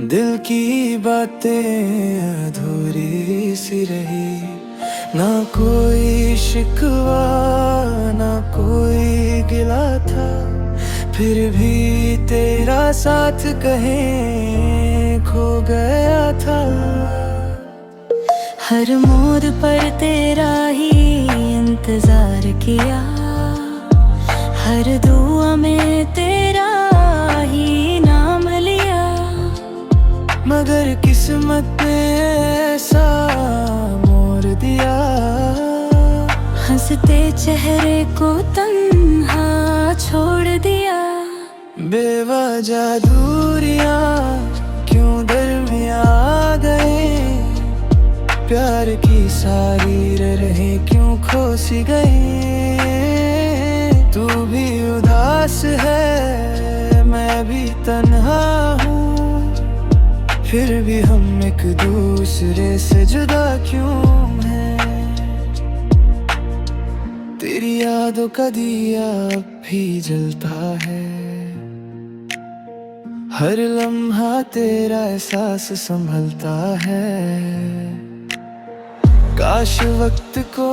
दिल की बातें अधूरी सी रही, ना कोई शिकवा ना कोई गिला था। फिर भी तेरा साथ कहीं खो गया था। हर मोड़ पर तेरा ही इंतजार किया, हर दुआ में तेरा ही नाम लिया। मगर किस्मत ने ऐसा मोड़ दिया, हंसते चेहरे को तन्हा छोड़ दिया। बेवजह दूरियां क्यों दरमिया आ गए, प्यार की सारी राहें क्यों खो सी गई। तू भी उदास है मैं भी तन्हा हूँ, फिर भी हम एक दूसरे से जुदा क्यों हैं। तेरी यादों का दिया अब भी जलता है, हर लम्हा तेरा एहसास संभलता है। काश वक्त को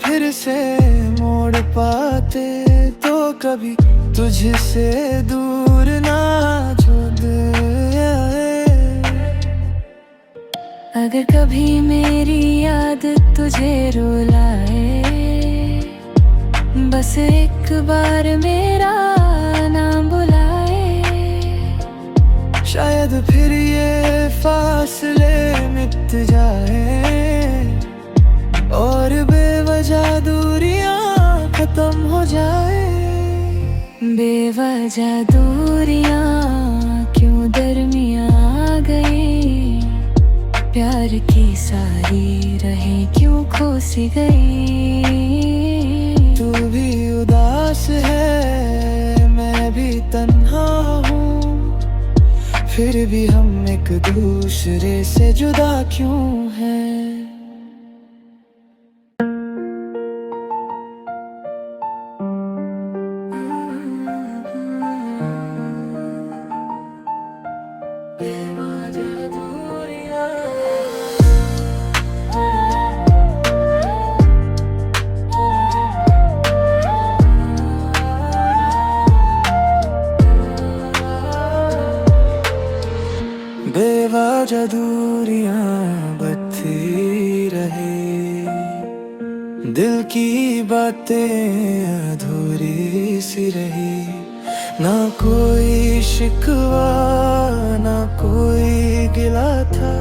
फिर से मोड़ पाते, तो कभी तुझसे दूर ना जो आए। अगर कभी मेरी याद तुझे रुलाए, बस एक बार मेरा नाम बुलाए। शायद फिर ये फासले मिट जाए, और बेवजह दूरियां खत्म हो जाए। बेवजह दूरियां क्यों दरमिया आ गई, प्यार की सारी राहें क्यों खो सी गई। तू भी उदास है मैं भी तन्हा हूँ, फिर भी हम एक दूसरे से जुदा क्यों हैं। बेवजह दूरियां बढ़ती रही, दिल की बातें अधूरी सी रही। ना कोई शिकवा ना कोई गिला था,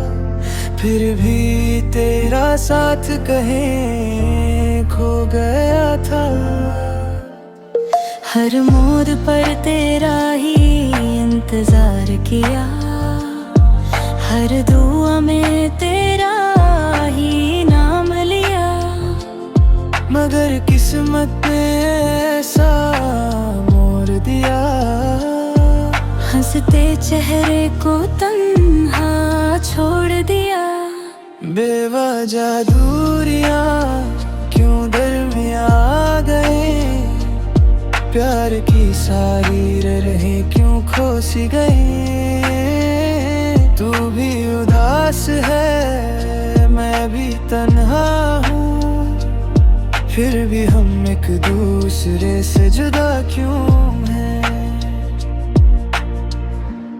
फिर भी तेरा साथ कहीं खो गया था। हर मोड़ पर तेरा ही इंतजार किया, हर दुआ में तेरा ही नाम लिया। मगर किस्मत ने ऐसा मोड़ दिया, हंसते चेहरे को तन्हा छोड़ दिया। बेवजह दूरियां क्यों दरमिया आ गए, प्यार की सारी राहें क्यों खो सी गई। तू भी उदास है मैं भी तन्हा हूँ, फिर भी हम एक दूसरे से जुदा क्यों हैं।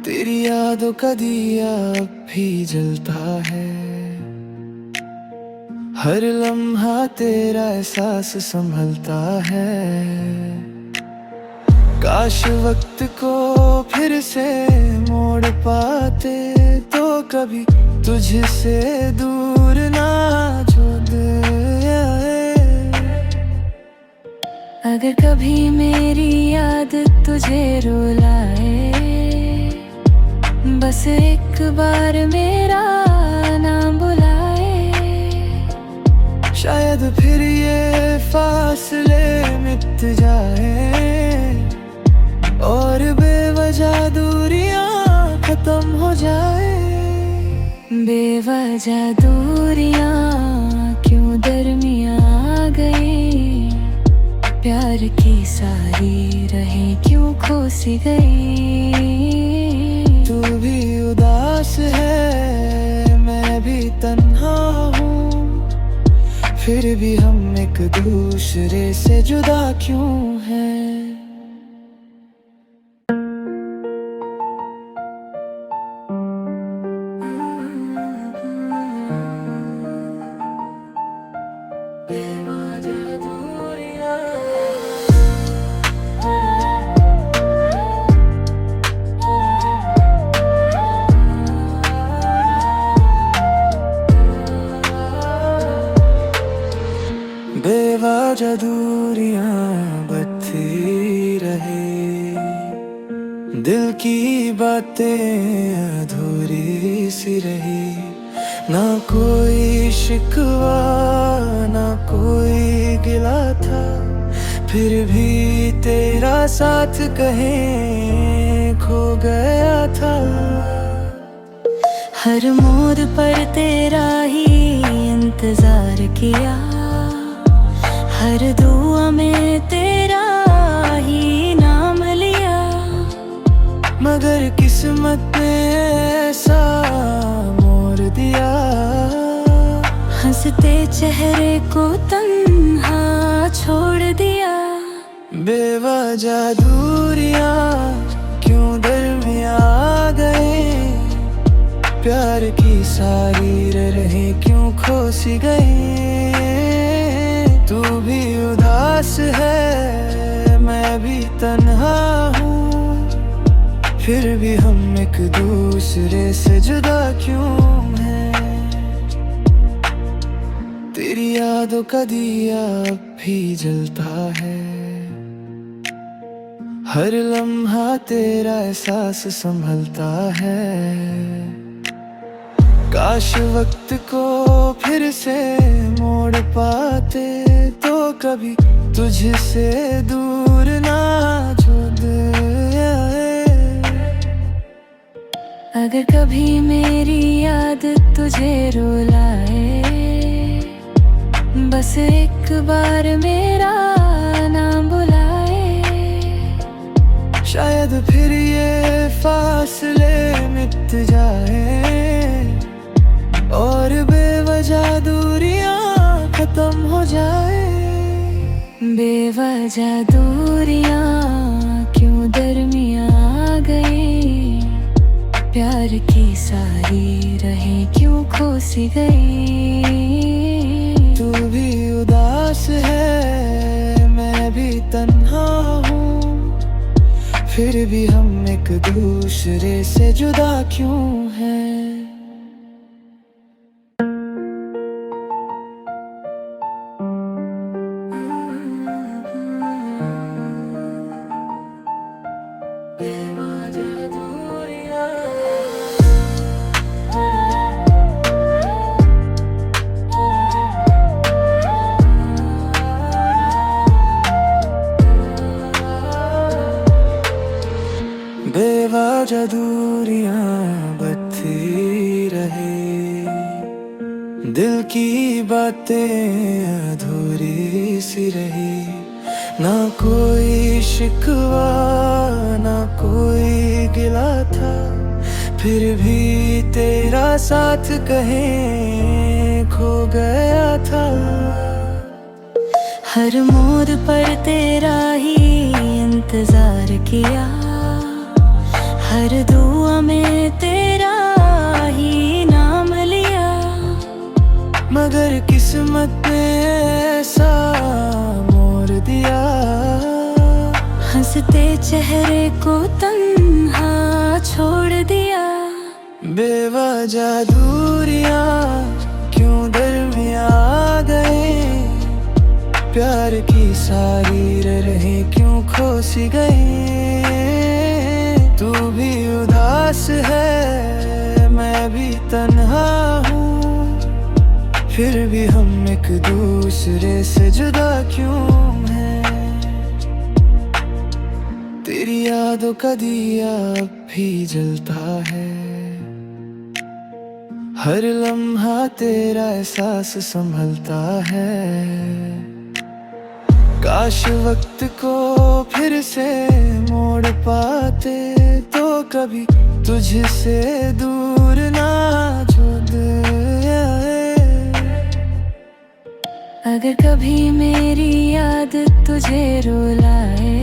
तेरी यादों का दिया अब भी जलता है, हर लम्हा तेरा एहसास संभलता है। काश वक्त को फिर से मोड़ पाते, तो कभी तुझसे दूर ना जो आए। अगर कभी मेरी याद तुझे रुलाए, बस एक बार मेरा नाम बुलाए। शायद फिर ये फासले मिट जाए, और बेवजह दूरियां खत्म हो जाए। बेवजह दूरियां क्यों दरमिया आ गई, प्यार की सारी राहें क्यों खो सी गई। तू भी उदास उदास है, मैं भी तन्हा हूँ, फिर भी हम एक दूसरे से जुदा क्यों हैं? बेवजह दूरियां बढ़ती रहे, दिल की बातें अधूरी सी रही, ना कोई शिकवा ना कोई गिला था, फिर भी तेरा साथ कहीं खो गया था। हर मोड़ पर तेरा ही इंतजार किया, हर दुआ में तेरा ही नाम लिया, मगर किस्मत ने ऐसा मोड़ दिया, हंसते चेहरे को तन्हा छोड़ दिया। बेवजह दूरियां क्यों दरमियां आ गए, प्यार की सारी राहें क्यों खो सी गई। तू भी उदास है, मैं भी तन्हा हूँ, फिर भी हम एक दूसरे से जुदा क्यों हैं? तेरी यादों का दिया अब भी जलता है, हर लम्हा तेरा एहसास संभलता है। काश वक्त को फिर से मोड़ पाते, तो कभी तुझसे दूर ना छूट आए। अगर कभी मेरी याद तुझे रुलाए, बस एक बार मेरा नाम बुलाए, शायद फिर ये फासले मिट जाए, और बेवजह दूरियां खत्म हो जाए। बेवजह दूरियां क्यों दरमियां आ गई, प्यार की सारी राहें क्यों खो सी गई। तू भी उदास है, मैं भी तन्हा हूँ, फिर भी हम एक दूसरे से जुदा क्यों हैं? बेवजह दूरियां बढ़ती रहे, दिल की बातें अधूरी सी रही, ना कोई शिकवा ना कोई गिला था, फिर भी तेरा साथ कहीं खो गया था। हर मोड़ पर तेरा ही इंतजार किया, हर दुआ में तेरा ही नाम लिया, मगर किस्मत ने ऐसा मोड़ दिया, हंसते चेहरे को तन्हा छोड़ दिया। बेवजह दूरियां क्यों दरमियां आ गए, प्यार की सारी राहें क्यों खो सी गई। तू भी उदास है, मैं भी तन्हा हूँ, फिर भी हम एक दूसरे से जुदा क्यों हैं? तेरी यादों का दिया अब भी जलता है, हर लम्हा तेरा एहसास संभलता है। काश वक्त को फिर से मोड़ पाते, तो कभी तुझसे दूर दूर ना जो दे आए। अगर कभी मेरी याद तुझे रुलाए,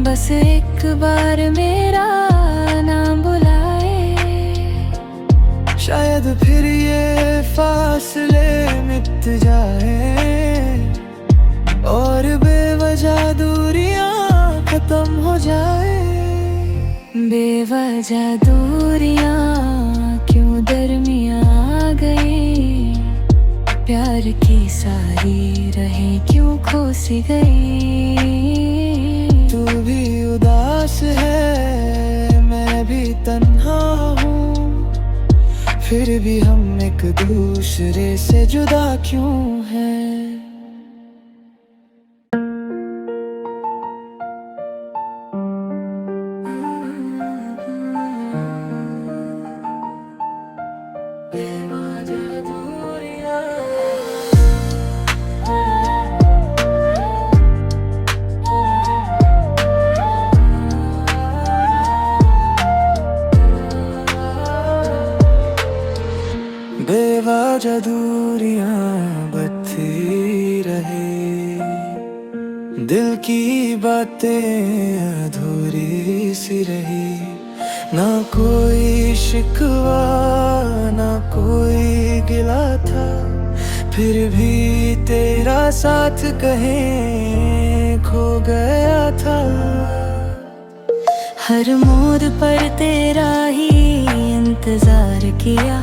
बस एक बार मेरा नाम बुलाए। शायद फिर ये फासले मिट जाए और बेवजह दूरियां खत्म हो जाए। बेवजह दूरियां क्यों दरमियां आ गई, प्यार की सारी रहें क्यों खो सी गई। तू भी उदास है, मैं भी तन्हा हूँ, फिर भी हम एक दूसरे से जुदा क्यों हैं। बेवजह दूरियां बढ़ती रहे, दिल की बातें अधूरी सी रही। ना कोई शिकवा ना कोई गिला था, फिर भी तेरा साथ कहीं खो गया था। हर मोड़ पर तेरा ही इंतजार किया,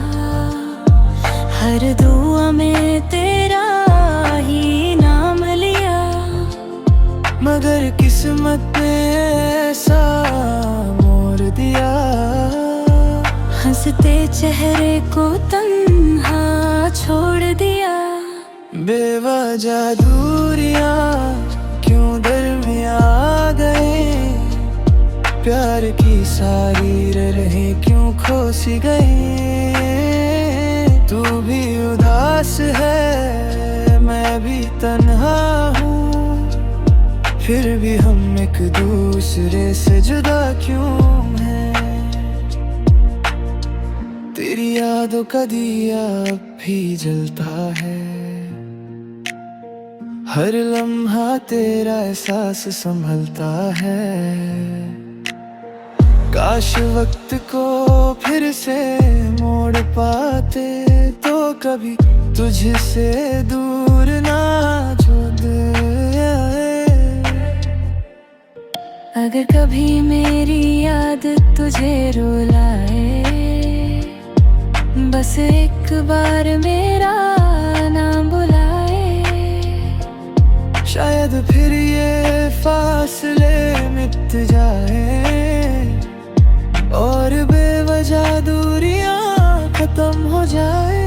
हर दुआ में तेरा ही नाम लिया। मगर किस्मत ने ऐसा मोड़ दिया, हंसते चेहरे को तन्हा छोड़ दिया। बेवजह दूरियां क्यों दरमियां आ गए, प्यार की सारी रहें क्यों खो सी गई। तू भी उदास है, मैं भी तन्हा हूँ, फिर भी हम एक दूसरे से जुदा क्यों हैं। तेरी यादों का दिया अब भी जलता है, हर लम्हा तेरा एहसास संभलता है। काश वक्त को फिर से मोड़ पाते, तो कभी तुझसे दूर ना जो दे आए। अगर कभी मेरी याद तुझे रुलाए, बस एक बार मेरा नाम बुलाए। शायद फिर ये फासले मिट जाए और बेवजह दूरियां खत्म हो जाए।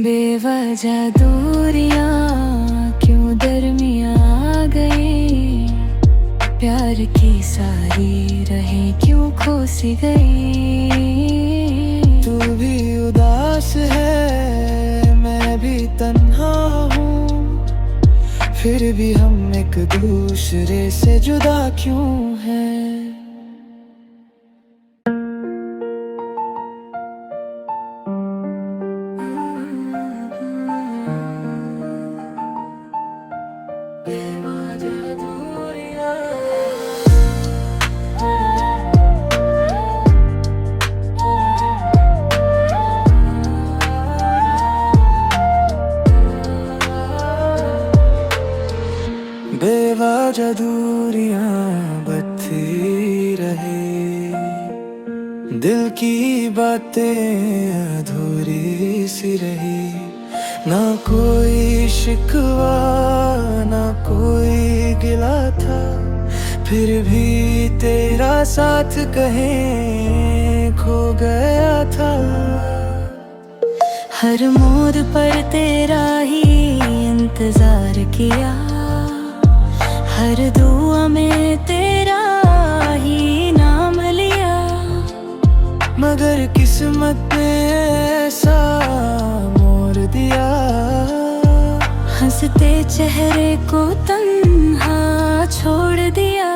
बेवजह दूरियां क्यों दरमियां आ गई, प्यार की सारी रहें क्यों खो सी गई। तू भी उदास है, मैं भी तन्हा हूँ, फिर भी हम एक दूसरे से जुदा क्यों हैं। बेवजह दूरियां बढ़ती रहे, दिल की बातें अधूरी सी रही। ना कोई शिकवा ना कोई गिला था, फिर भी तेरा साथ कहीं खो गया था। हर मोड़ पर तेरा ही इंतजार किया, हर दुआ में तेरा ही नाम लिया। मगर किस्मत ने ऐसा मोड़ दिया, हंसते चेहरे को तन्हा छोड़ दिया।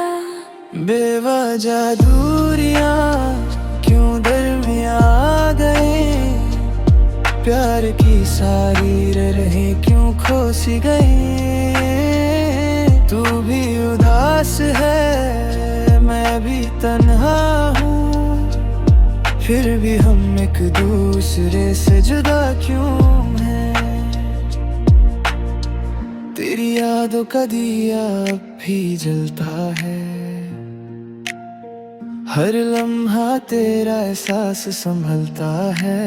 बेवजह दूरियां क्यों सी गई। तू भी उदास है, मैं भी तन्हा हूँ, फिर भी हम एक दूसरे से जुदा क्यों हैं? तेरी यादों का दिया अब भी जलता है, हर लम्हा तेरा एहसास संभलता है।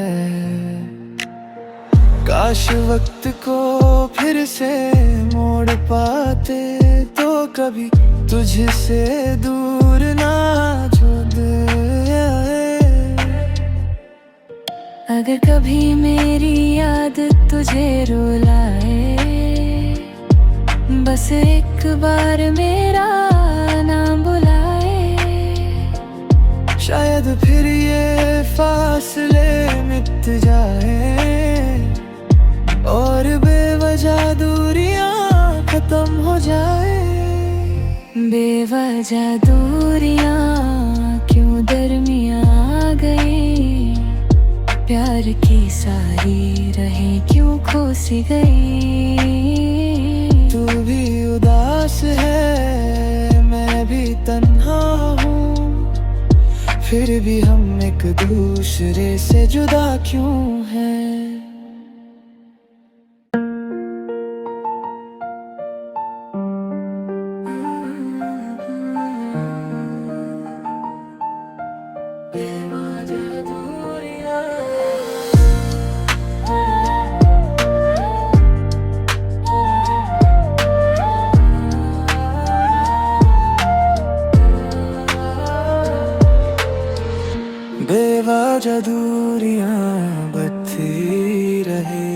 काश वक्त को फिर से मोड़ पाते, तो कभी तुझसे दूर ना जुद आए। अगर कभी मेरी याद तुझे रुलाए, बस एक बार मेरा नाम बुलाए। शायद फिर ये फासले मिट जाए, और बेवजह दूरियां खत्म हो जाए। बेवजह दूरियां क्यों दरमियां आ गई, प्यार की सारी राहें क्यों खो सी गई। तू भी उदास है, मैं भी तन्हा हूँ, फिर भी हम एक दूसरे से जुदा क्यों हैं? बेवजह दूरियां बढ़ती रहे,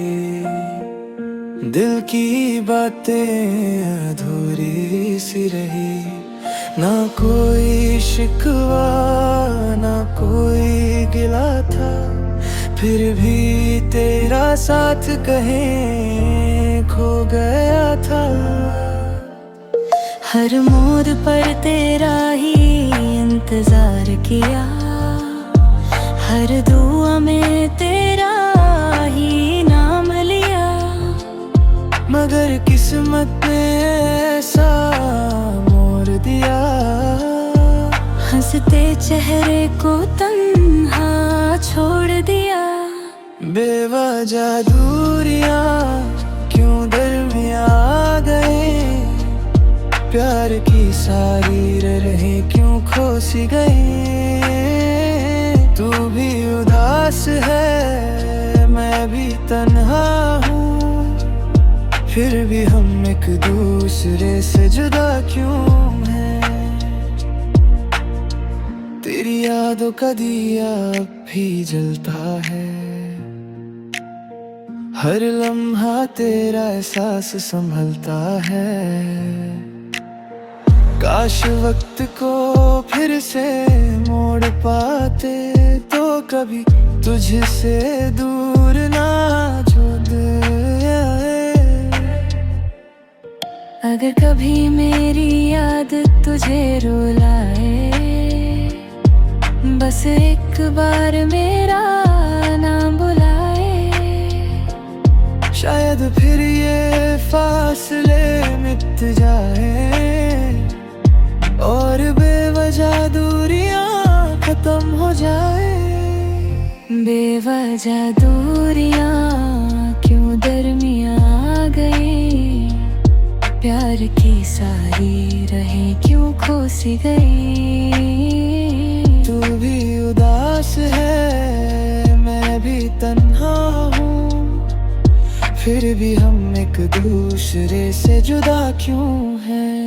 दिल की बातें अधूरी सी रही। ना कोई शिकवा ना कोई गिला था, फिर भी तेरा साथ कहीं खो गया था। हर मोड़ पर तेरा ही इंतजार किया, हर दुआ में तेरा ही नाम लिया। मगर किस्मत ने ऐसा मोड़ दिया, हंसते चेहरे को तन्हा छोड़ दिया। बेवजह दूरियां क्यों दरमियां आ गए, प्यार की सारी राहें क्यों खो सी गई। तू भी उदास है, मैं भी तन्हा हूँ, फिर भी हम एक दूसरे से जुदा क्यों हैं? तेरी यादों का दिया अब भी जलता है, हर लम्हा तेरा एहसास संभलता है। काश वक्त को फिर से मोड़ पाते, तो कभी तुझसे दूर ना जुद आए। अगर कभी मेरी याद तुझे रुलाए, बस एक बार मेरा नाम बुलाए। शायद फिर ये फासले मिट जाए, और बेवजह दूरियां खत्म हो जाए। बेवजह दूरियां क्यों दरमियां आ गई, प्यार की सारी राहें क्यों खो सी गई। तू भी उदास है, मैं भी तन्हा हूँ, फिर भी हम एक दूसरे से जुदा क्यों हैं?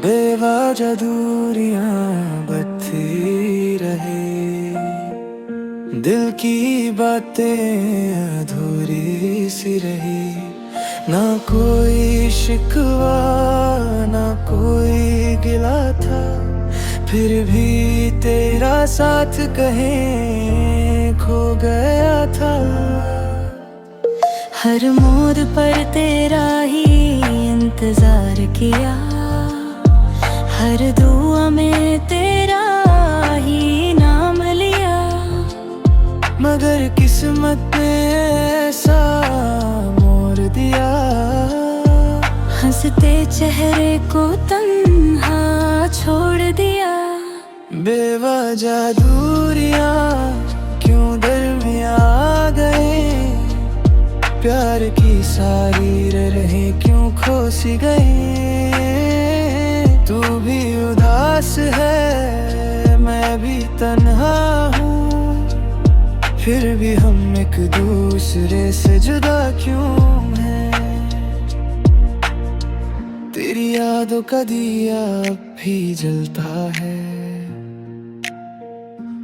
बेवजह दूरियां बढ़ती रहे, दिल की बातें अधूरी सी रही। ना कोई शिकवा ना कोई गिला था, फिर भी तेरा साथ कहीं खो गया था। हर मोड़ पर तेरा ही इंतजार किया, हर दुआ में तेरा ही नाम लिया। मगर किस्मत ने ऐसा मोड़ दिया, हंसते चेहरे को तन्हा छोड़ दिया। बेवजह दूरियां क्यों दरमियां आ गए, प्यार की सारी राहें क्यों खो सी गई। तू भी उदास है, मैं भी तन्हा हूँ, फिर भी हम एक दूसरे से जुदा क्यों हैं। तेरी यादों का दिया अब भी जलता है,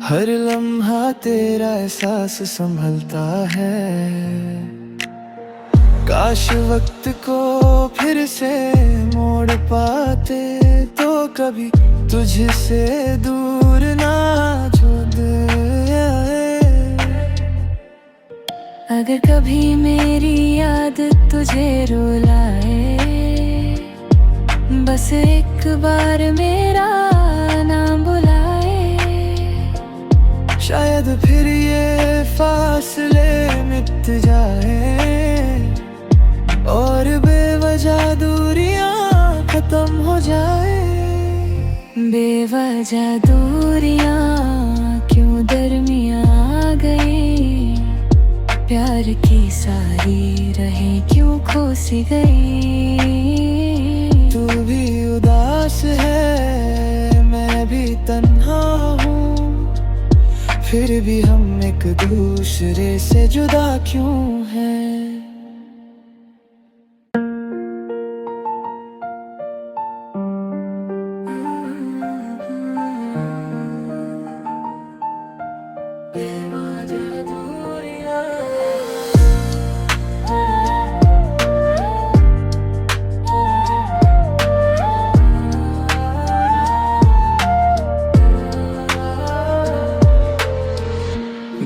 हर लम्हा तेरा एहसास संभलता है। काश वक्त को फिर से मोड़ पाते, तो कभी तुझसे दूर ना छूट आए। अगर कभी मेरी याद तुझे रुलाए, बस एक बार मेरा नाम बुलाए। शायद फिर ये फासले मिट जाए, और बेवजह दूरियां खत्म हो जाए। बेवजह दूरियां क्यों दरमियां आ गई, प्यार की सारी राहें क्यों खो सी गई। तू भी उदास है, मैं भी तन्हा हूँ, फिर भी हम एक दूसरे से जुदा क्यों हैं।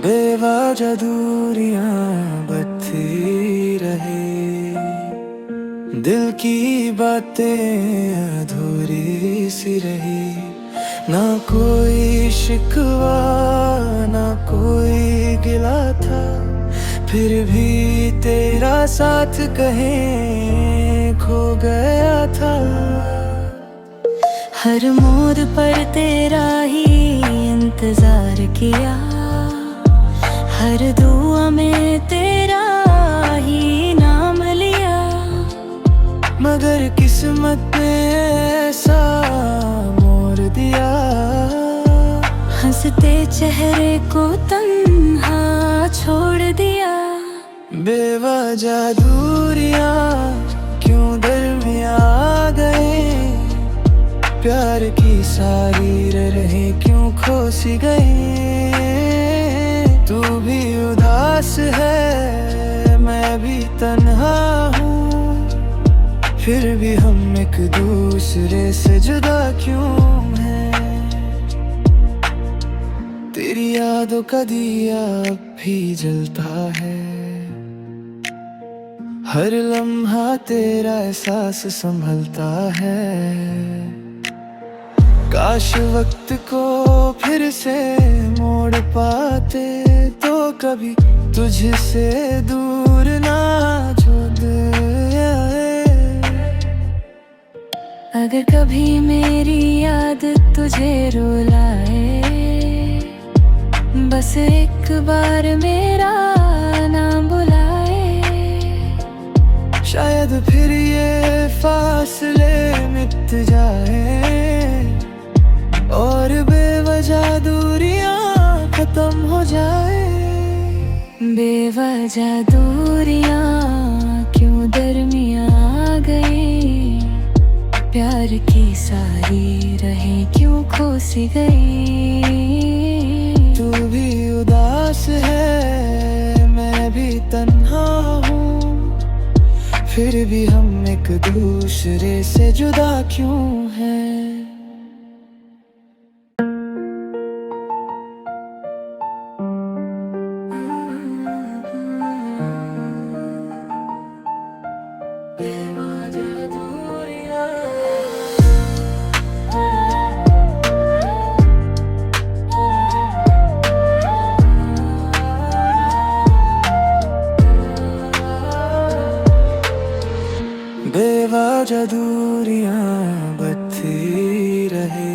बेवजह दूरियां बढ़ती रहे, दिल की बातें अधूरी सी रही। ना कोई शिकवा ना कोई गिला था, फिर भी तेरा साथ कहीं खो गया था। हर मोड़ पर तेरा ही इंतजार किया, हर दुआ में तेरा ही नाम लिया। मगर किस्मत ने ऐसा मोड़ दिया, हंसते चेहरे को तन्हा छोड़ दिया। बेवजह दूरियां क्यों दरमियां आ गए, प्यार की सारी राहें क्यों खो सी गई। तू भी उदास है, मैं भी तन्हा हूँ, फिर भी हम एक दूसरे से जुदा क्यों हैं। तेरी यादों का दिया अब भी जलता है, हर लम्हा तेरा एहसास संभलता है। काश वक्त को फिर से मोड़ पाते, तो कभी तुझसे दूर ना छूट आए। अगर कभी मेरी याद तुझे रुलाए, बस एक बार मेरा नाम बुलाए। शायद फिर ये फासले मिट जाए, और बेवजह दूरियां खत्म हो जाए। बेवजह दूरियां क्यों दरमियां आ गई, प्यार की सारी राहें क्यों खो सी गई। तू भी उदास है, मैं भी तन्हा हूँ, फिर भी हम एक दूसरे से जुदा क्यों हैं। बेवजह दूरियां बढ़ती रहे,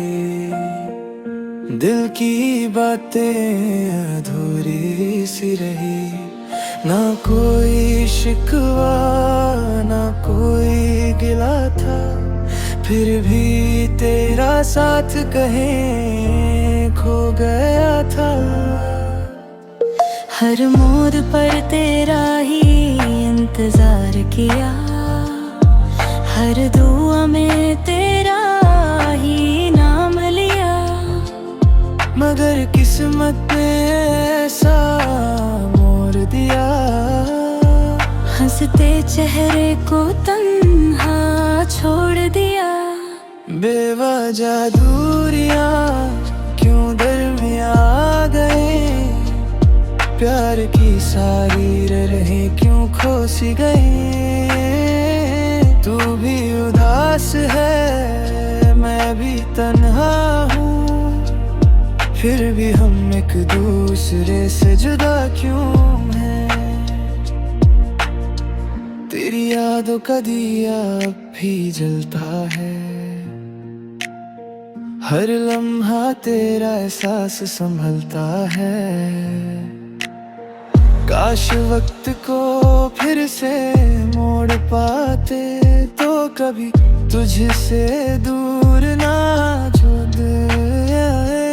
दिल की बातें अधूरी सी रही। ना कोई शिकवा ना कोई गिला था, फिर भी तेरा साथ कहीं खो गया था। हर मोड़ पर तेरा ही इंतजार किया, हर दुआ में तेरा ही नाम लिया। मगर किस्मत ने ऐसा मोड़ दिया, हंसते चेहरे को तन्हा छोड़ दिया। बेवजह दूरियां क्यों दरमियां आ गए, प्यार की सारी राहें क्यों खो सी गई। तू भी उदास है मैं भी तन्हा हूँ, फिर भी हम एक दूसरे से जुदा क्यों हैं। तेरी यादों का दिया अब भी जलता है, हर लम्हा तेरा एहसास संभलता है। काश वक्त को फिर से मोड़ पाते, तो कभी तुझसे दूर ना छूट आए।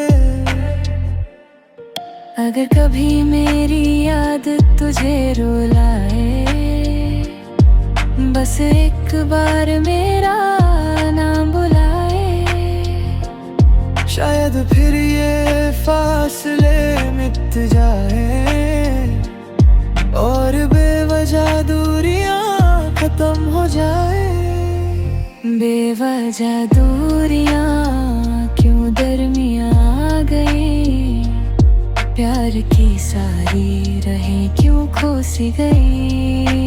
अगर कभी मेरी याद तुझे रुलाए, बस एक बार मेरा नाम बुलाए। शायद फिर ये फासले मिट जाए, और बेवजह दूरियां खत्म हो जाए। बेवजह दूरियां क्यों दरमियां आ गई, प्यार की सारी राहें क्यों खो सी गई।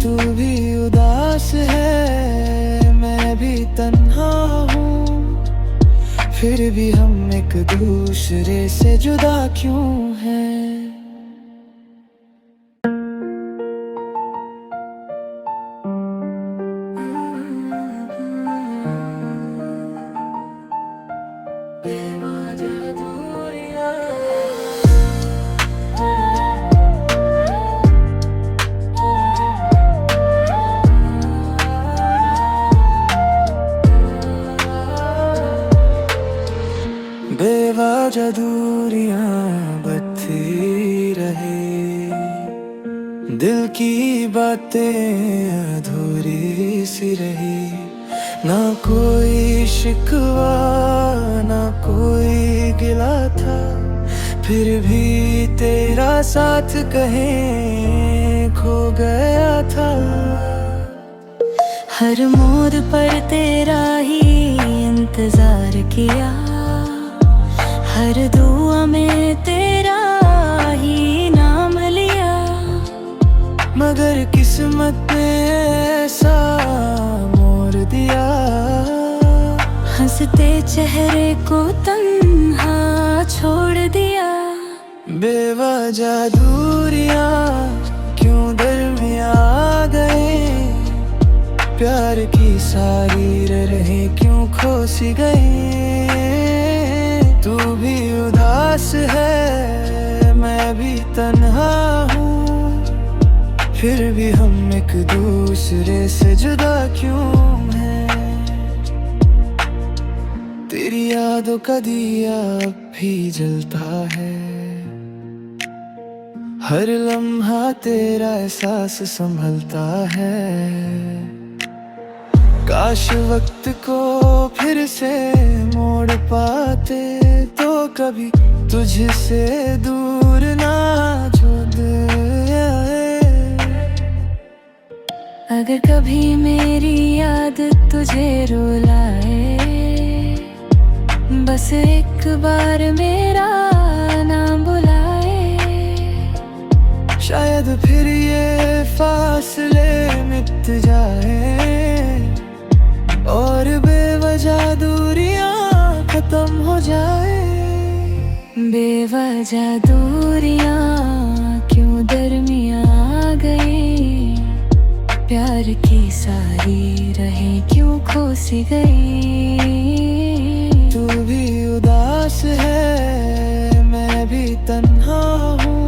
तू भी उदास है मैं भी तन्हा हूँ, फिर भी हम एक दूसरे से जुदा क्यों हैं। बेवजह दूरियां बढ़ती रहे, दिल की बातें अधूरी सी रही। ना कोई शिकवा ना कोई गिला था, फिर भी तेरा साथ कहीं खो गया था। हर मोड़ पर तेरा ही इंतजार किया, हर दुआ में तेरा ही नाम लिया। मगर किस्मत ने ऐसा मोड़ दिया, हंसते चेहरे को तन्हा छोड़ दिया। बेवजह दूरियां क्यों दरमियां आ गए, प्यार की सारी राहें क्यों खो सी गई। तू भी उदास है मैं भी तन्हा हूँ, फिर भी हम एक दूसरे से जुदा क्यों हैं। तेरी यादों का दिया अब भी जलता है, हर लम्हा तेरा एहसास संभलता है। काश वक्त को फिर से मोड़ पाते, तो कभी तुझसे दूर ना छूट आए। अगर कभी मेरी याद तुझे रुलाए, बस एक बार मेरा नाम बुलाए। शायद फिर ये फासले मिट जाए, और बेवजह दूरियां खत्म हो जाए। बेवजह दूरियां क्यों दरमियां आ गई, प्यार प्यार की सारी रहें क्यों खो सी गई। तू भी उदास है, मैं भी तन्हा हूँ,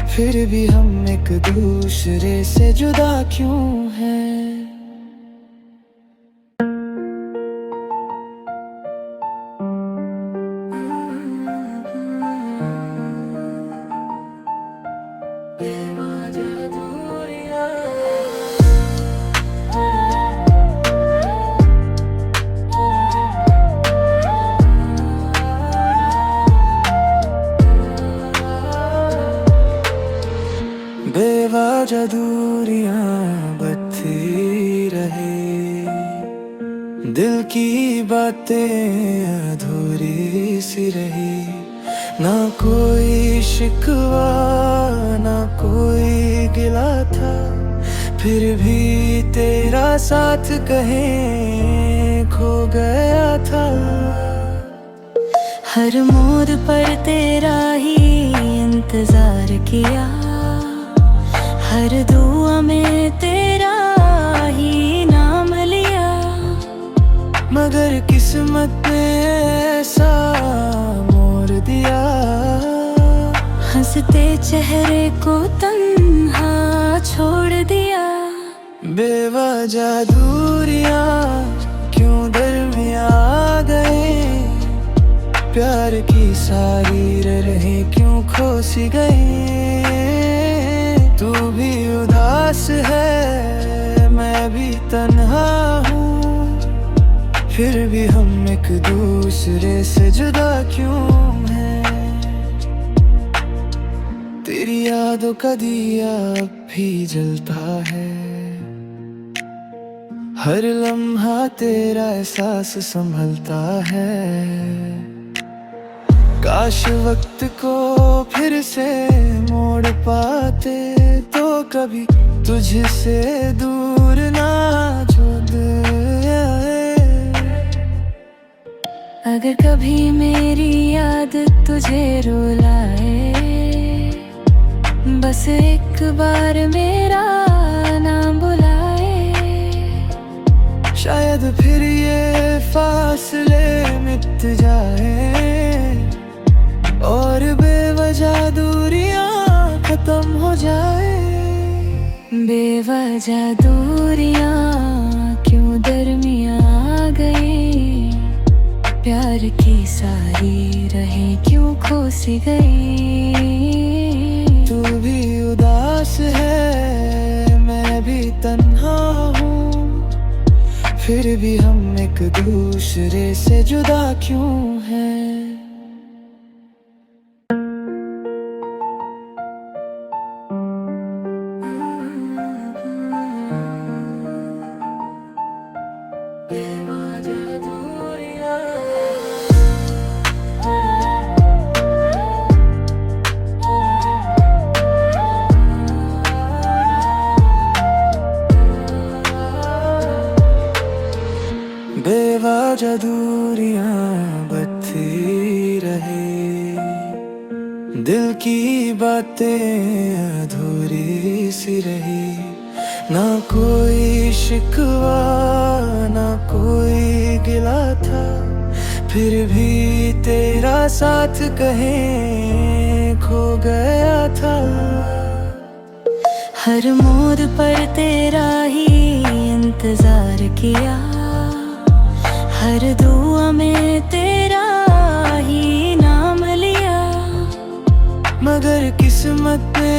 फिर भी हम एक दूसरे से जुदा क्यों हैं। बेवजह दूरियां बढ़ती रहे, दिल की बातें अधूरी सी रही। ना कोई शिकवा ना कोई गिला था, फिर भी तेरा साथ कहीं खो गया था। हर मोड़ पर तेरा ही इंतजार किया, हर दुआ में तेरा ही नाम लिया। मगर किस्मत ने ऐसा मोड़ दिया, हंसते चेहरे को तन्हा छोड़ दिया। बेवजह दूरियां क्यों दरमियां आ गए, प्यार की सारी रहें क्यों खो सी गई। तू भी उदास है, मैं भी तन्हा हूँ, फिर भी हम एक दूसरे से जुदा क्यों हैं। तेरी यादों का दिया अब भी जलता है, हर लम्हा तेरा एहसास संभलता है। काश वक्त को फिर से मोड़ पाते, तो कभी तुझसे दूर ना छूट आए। अगर कभी मेरी याद तुझे रुलाए, बस एक बार मेरा नाम बुलाए। शायद फिर ये फासले मिट जाए, और बेवजह दूरियां खत्म हो जाए। बेवजह दूरियां क्यों दरमियां आ गई, प्यार की सारी रहें क्यों खो सी गई। तू भी उदास है, मैं भी तन्हा हूँ, फिर भी हम एक दूसरे से जुदा क्यों हैं। बेवजह दूरियां बढ़ती रहे, दिल की बातें अधूरी सी रही। ना कोई शिकवा ना कोई गिला था, फिर भी तेरा साथ कहीं खो गया था। हर मोड़ पर तेरा ही इंतजार किया, हर दुआ में तेरा ही नाम लिया। मगर किस्मत ने